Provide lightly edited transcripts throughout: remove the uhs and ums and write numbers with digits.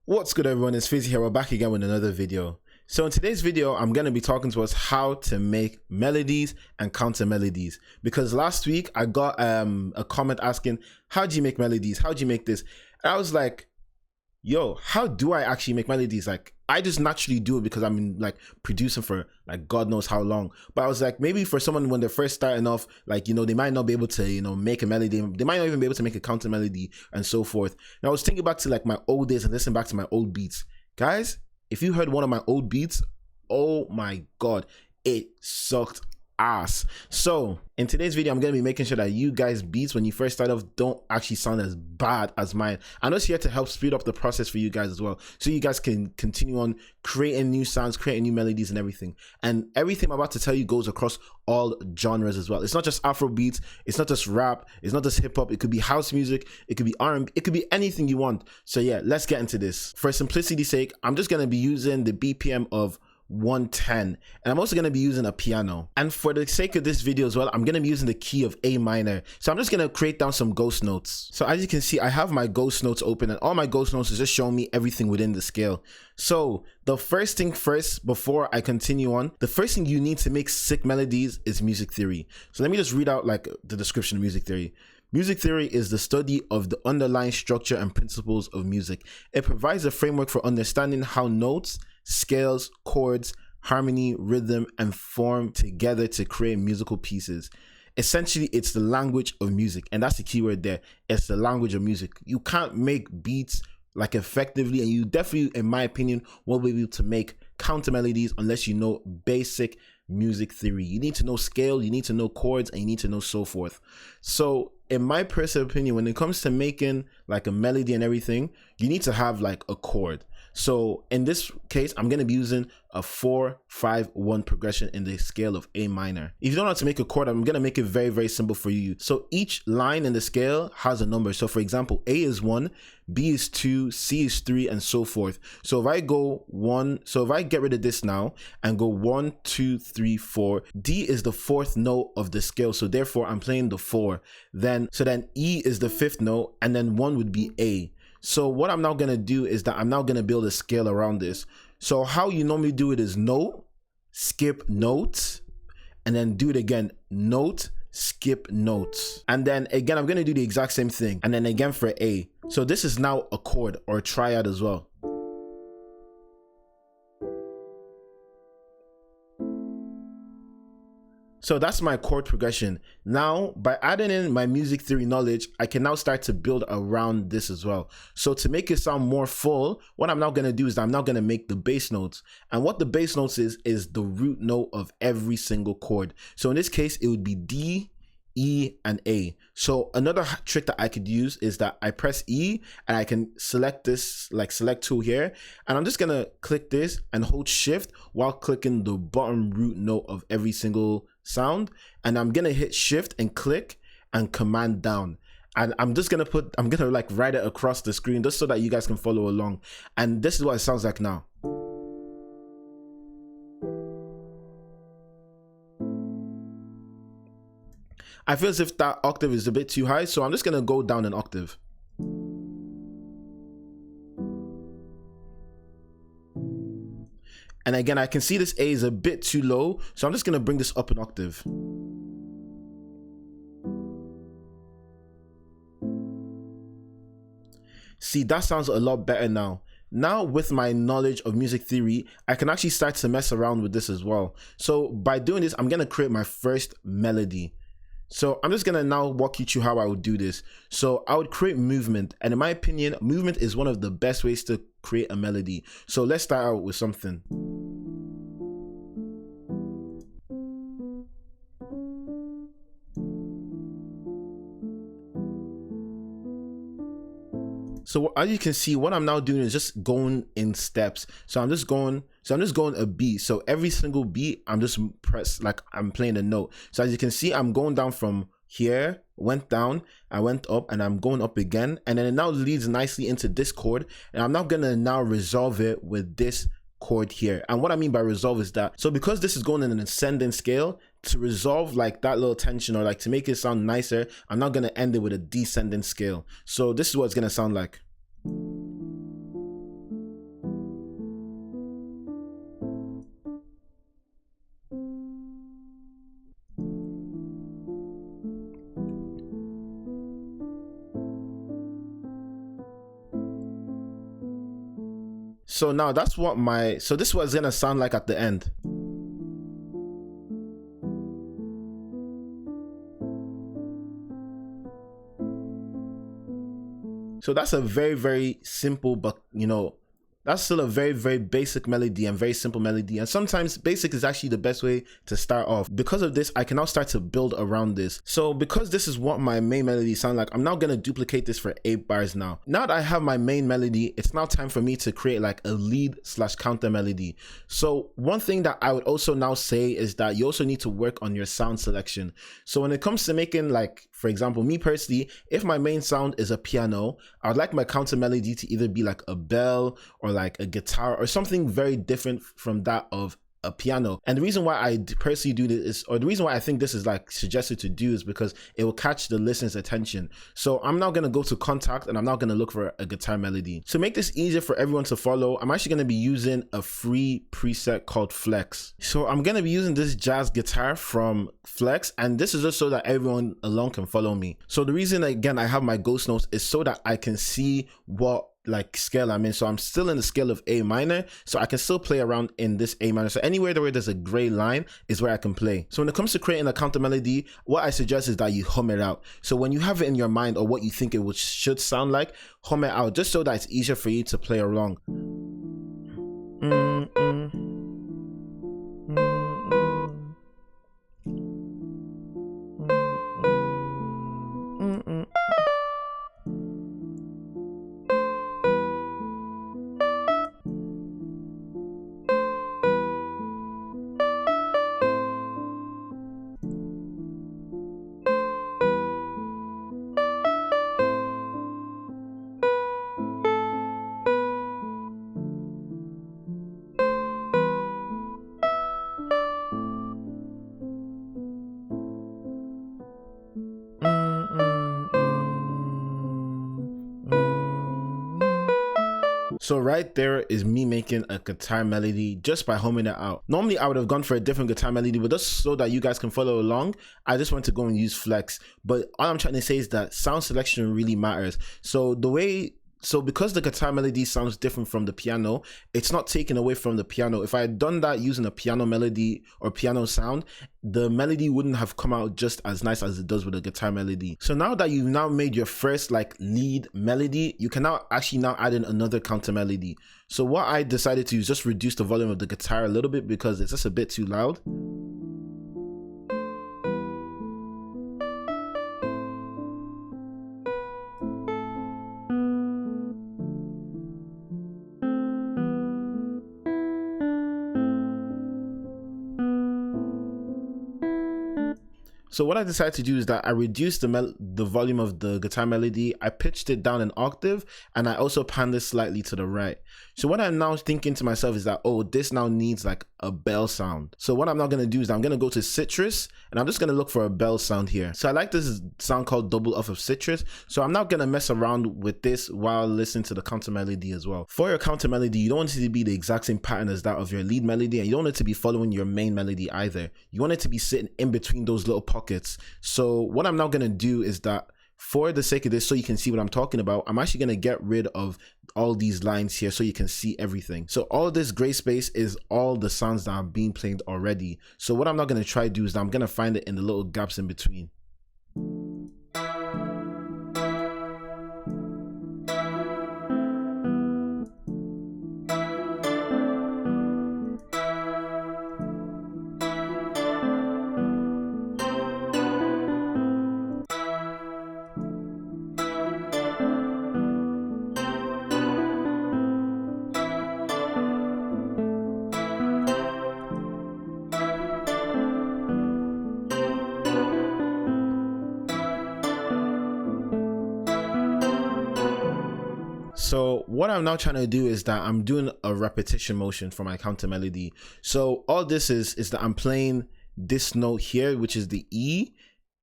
What's good, everyone? It's Fizzy here. We're back again with another video. So in today's video, I'm going to be talking to us how to make melodies and counter melodies, because last week I got a comment asking, how do you make melodies? How do you make this? And I was like, yo, how do I actually make melodies? Like, I just naturally do it because I'm like producing for like God knows how long. But I was like, maybe for someone when they're first starting off, like, they might not be able to, make a melody. They might not even be able to make a counter melody and so forth. And I was thinking back to like my old days and listening back to my old beats. Guys, if you heard one of my old beats, oh my God, it sucked ass. So in today's video, I'm going to be making sure that you guys beats when you first start off don't actually sound as bad as mine. I know it's here to help speed up the process for you guys as well, so you guys can continue on creating new sounds, creating new melodies and everything. And everything I'm about to tell you goes across all genres as well. It's not just Afrobeat, it's not just rap, it's not just hip-hop. It could be house music, it could be R&B, it could be anything you want. So yeah, let's get into this. For simplicity's sake, I'm just going to be using the BPM of 110, and I'm also going to be using a piano. And for the sake of this video as well, I'm going to be using the key of A minor. So I'm just going to create down some ghost notes. So as you can see, I have my ghost notes open, and all my ghost notes is just showing me everything within the scale. So the first thing first, before I continue on, the first thing you need to make sick melodies is music theory. So let me just read out like the description of music theory. Music theory is the study of the underlying structure and principles of music. It provides a framework for understanding how notes, scales, chords, harmony, rhythm, and form together to create musical pieces. Essentially, it's the language of music, and that's the key word there. It's the language of music. You can't make beats like effectively, and you definitely, in my opinion, won't be able to make counter melodies unless you know basic music theory. You need to know scale, you need to know chords, and you need to know so forth. So in my personal opinion, when it comes to making like a melody and everything, you need to have like a chord. So in this case, I'm going to be using a 4-5-1 progression in the scale of A minor. If you don't know how to make a chord, I'm going to make it very, very simple for you. So each line in the scale has a number. So for example, A is 1, B is 2, C is 3, and so forth. So if I go 1, so if I get rid of this now and go 1, 2, 3, 4, D is the 4th note of the scale. So therefore I'm playing the 4. Then E is the 5th note, and then 1 would be A. So what I'm now going to do is that I'm now going to build a scale around this. So how you normally do it is note, skip note, and then do it again, note, skip notes. And then again, I'm going to do the exact same thing. And then again for A. So this is now a chord or a triad as well. So that's my chord progression. Now, by adding in my music theory knowledge, I can now start to build around this as well. So to make it sound more full, what I'm now going to do is I'm now going to make the bass notes. And what the bass notes is the root note of every single chord. So in this case, it would be D, E, and A. So another trick that I could use is that I press E and I can select this, like select tool here. And I'm just going to click this and hold shift while clicking the bottom root note of every single sound. And I'm going to hit shift and click and command down. And I'm going to like write it across the screen just so that you guys can follow along. And this is what it sounds like now. I feel as if that octave is a bit too high, so I'm just going to go down an octave. And again, I can see this A is a bit too low, so I'm just going to bring this up an octave. See, that sounds a lot better now. Now with my knowledge of music theory, I can actually start to mess around with this as well. So by doing this, I'm going to create my first melody. So I'm just going to now walk you through how I would do this. So I would create movement. And in my opinion, movement is one of the best ways to create a melody. So let's start out with something. So as you can see, what I'm now doing is just going in steps. So I'm just going a beat. So every single beat, I'm just like I'm playing a note. So as you can see, I'm going down from here, went down, I went up, and I'm going up again. And then it now leads nicely into this chord. And I'm not gonna now resolve it with this chord here. And what I mean by resolve is that, so because this is going in an ascending scale, to resolve like that little tension or like to make it sound nicer, I'm not gonna end it with a descending scale. So this is what it's gonna sound like. So now that's what so this is what it's gonna sound like at the end. So that's a very simple, but you know, that's still a very basic melody and very simple melody. And sometimes basic is actually the best way to start off. Because of this, I can now start to build around this. So because this is what my main melody sound like, I'm now gonna duplicate this for 8 bars now. Now that I have my main melody, it's now time for me to create like a lead / counter melody. So one thing that I would also now say is that you also need to work on your sound selection. So when it comes to making, like, for example, me personally, if my main sound is a piano, I would like my counter melody to either be like a bell or like a guitar or something very different from that of a piano. And the reason why I personally do this is, or the reason why I think this is like suggested to do, is because it will catch the listener's attention. So I'm now going to go to contact and I'm now going to look for a guitar melody. To make this easier for everyone to follow, I'm actually going to be using a free preset called Flex. So I'm going to be using this jazz guitar from Flex, and this is just so that everyone alone can follow me. So the reason, again, I have my ghost notes is so that I can see what like scale I'm in. So I'm still in the scale of A minor, so I can still play around in this A minor. So anywhere where there's a gray line is where I can play. So when it comes to creating a counter melody, what I suggest is that you hum it out. So when you have it in your mind or what you think it should sound like, hum it out, just so that it's easier for you to play along. So right there is me making a guitar melody just by humming it out. Normally I would have gone for a different guitar melody, but just so that you guys can follow along, I just want to go and use Flex. But all I'm trying to say is that sound selection really matters. So because the guitar melody sounds different from the piano, it's not taken away from the piano. If I had done that using a piano melody or piano sound, the melody wouldn't have come out just as nice as it does with a guitar melody. So now that you've now made your first like lead melody, you can now actually add in another counter melody. So what I decided to do is just reduce the volume of the guitar a little bit because it's just a bit too loud. So what I decided to do is that I reduced the volume of the guitar melody, I pitched it down an octave, and I also panned it slightly to the right. So what I'm now thinking to myself is that, oh, this now needs like a bell sound. So what I'm now going to do is I'm going to go to Citrus, and I'm just going to look for a bell sound here. So I like this sound called Double Off of Citrus. So I'm not going to mess around with this while listening to the counter melody as well. For your counter melody, you don't want it to be the exact same pattern as that of your lead melody, and you don't want it to be following your main melody either. You want it to be sitting in between those little pockets. So what I'm now going to do is that, for the sake of this, so you can see what I'm talking about, I'm actually going to get rid of all these lines here so you can see everything. So all this gray space is all the sounds that are being played already. So what I'm not going to try to do is that I'm going to find it in the little gaps in between. So what I'm now trying to do is that I'm doing a repetition motion for my counter melody. So all this is that I'm playing this note here, which is the E,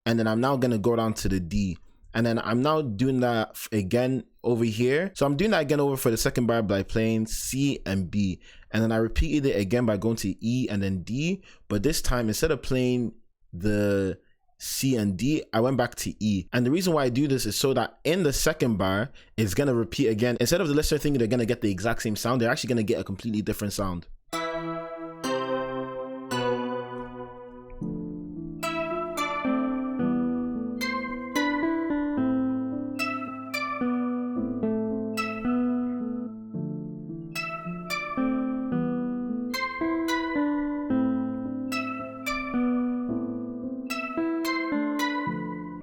and then I'm now going to go down to the D. And then I'm now doing that again over here. So I'm doing that again over for the second bar by playing C and B. And then I repeated it again by going to E and then D. But this time, instead of playing the C, and D, I went back to E. And the reason why I do this is so that in the second bar, it's gonna repeat again. Instead of the listener thinking they're gonna get the exact same sound, they're actually gonna get a completely different sound.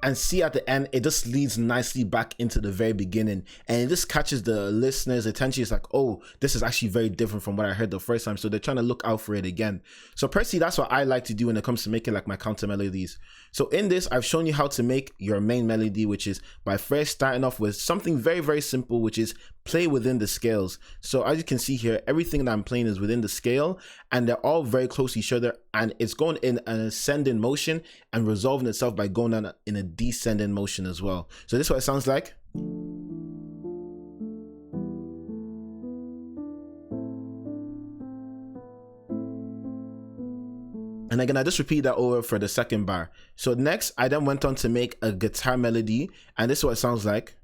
And C at the end, it just leads nicely back into the very beginning, and it just catches the listener's attention. It's like, oh, this is actually very different from what I heard the first time, so they're trying to look out for it again. So personally, that's what I like to do when it comes to making like my counter melodies. So in this, I've shown you how to make your main melody, which is by first starting off with something very, very simple, which is play within the scales. So as you can see here, everything that I'm playing is within the scale, and they're all very close to each other, and it's going in an ascending motion and resolving itself by going down in a descending motion as well. So this is what it sounds like. And again, I just repeat that over for the second bar. So next, I then went on to make a guitar melody, and this is what it sounds like.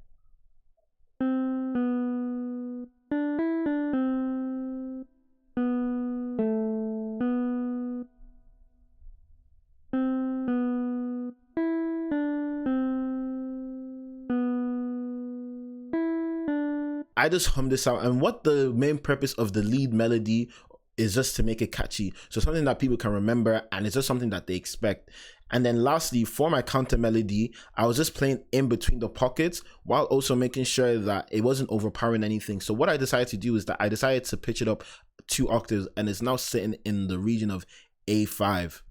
I just hum this out, and what the main purpose of the lead melody is just to make it catchy, so something that people can remember, and it's just something that they expect. And then lastly, for my counter melody, I was just playing in between the pockets while also making sure that it wasn't overpowering anything. So what I decided to do is that I decided to pitch it up 2 octaves, and it's now sitting in the region of A5.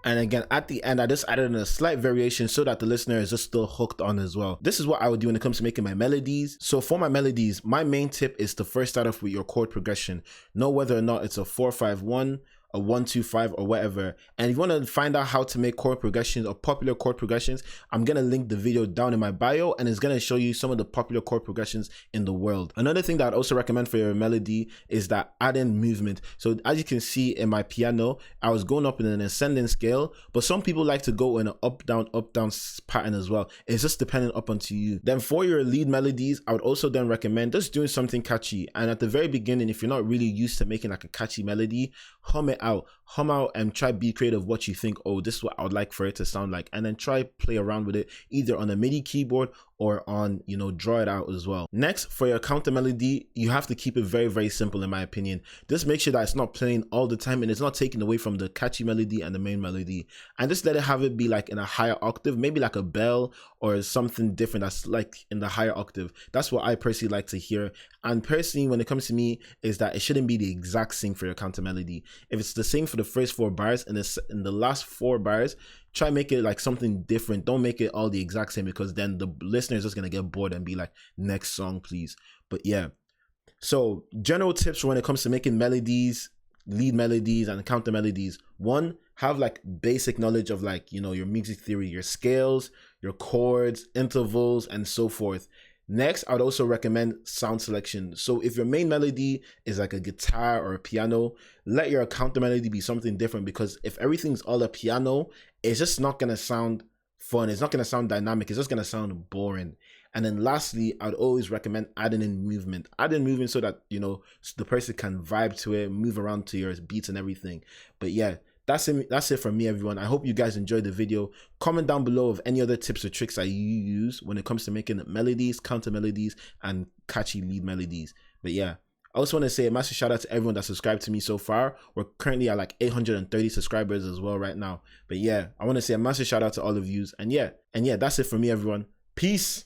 And again, at the end, I just added in a slight variation so that the listener is just still hooked on as well. This is what I would do when it comes to making my melodies. So for my melodies, my main tip is to first start off with your chord progression. Know whether or not it's a 4-5-1, a 1-2-5, or whatever. And if you want to find out how to make chord progressions or popular chord progressions, I'm going to link the video down in my bio, and it's going to show you some of the popular chord progressions in the world. Another thing that I'd also recommend for your melody is that add in movement. So as you can see in my piano, I was going up in an ascending scale, but some people like to go in an up down pattern as well. It's just dependent up onto you. Then for your lead melodies, I would also then recommend just doing something catchy. And at the very beginning, if you're not really used to making like a catchy melody, hum out and try be creative what you think, oh, this is what I would like for it to sound like, and then try play around with it either on a MIDI keyboard or on, you know, draw it out as well. Next, for your counter melody, you have to keep it very, very simple in my opinion. Just make sure that it's not playing all the time and it's not taken away from the catchy melody and the main melody, and just let it have it be like in a higher octave, maybe like a bell or something different that's like in the higher octave. That's what I personally like to hear. And personally, when it comes to me, is that it shouldn't be the exact same for your counter melody. If it's the same for the first 4 bars and it's in the last 4 bars, try make it like something different. Don't make it all the exact same, because then the listener is just gonna get bored and be like, next song please. But yeah, so general tips when it comes to making melodies, lead melodies and counter melodies. 1, have like basic knowledge of like, you know, your music theory, your scales, your chords, intervals, and so forth. Next, I would also recommend sound selection. So if your main melody is like a guitar or a piano, let your counter melody be something different, because if everything's all a piano, it's just not gonna sound fun. It's not gonna sound dynamic. It's just gonna sound boring. And then lastly, I'd always recommend adding in movement. Add in movement so that, you know, the person can vibe to it, move around to your beats and everything. But yeah, that's it from me, everyone. I hope you guys enjoyed the video. Comment down below of any other tips or tricks that you use when it comes to making melodies, counter melodies, and catchy lead melodies. But yeah, I also want to say a massive shout out to everyone that subscribed to me so far. We're currently at like 830 subscribers as well right now. But yeah, I want to say a massive shout out to all of you. And yeah, that's it for me, everyone. Peace.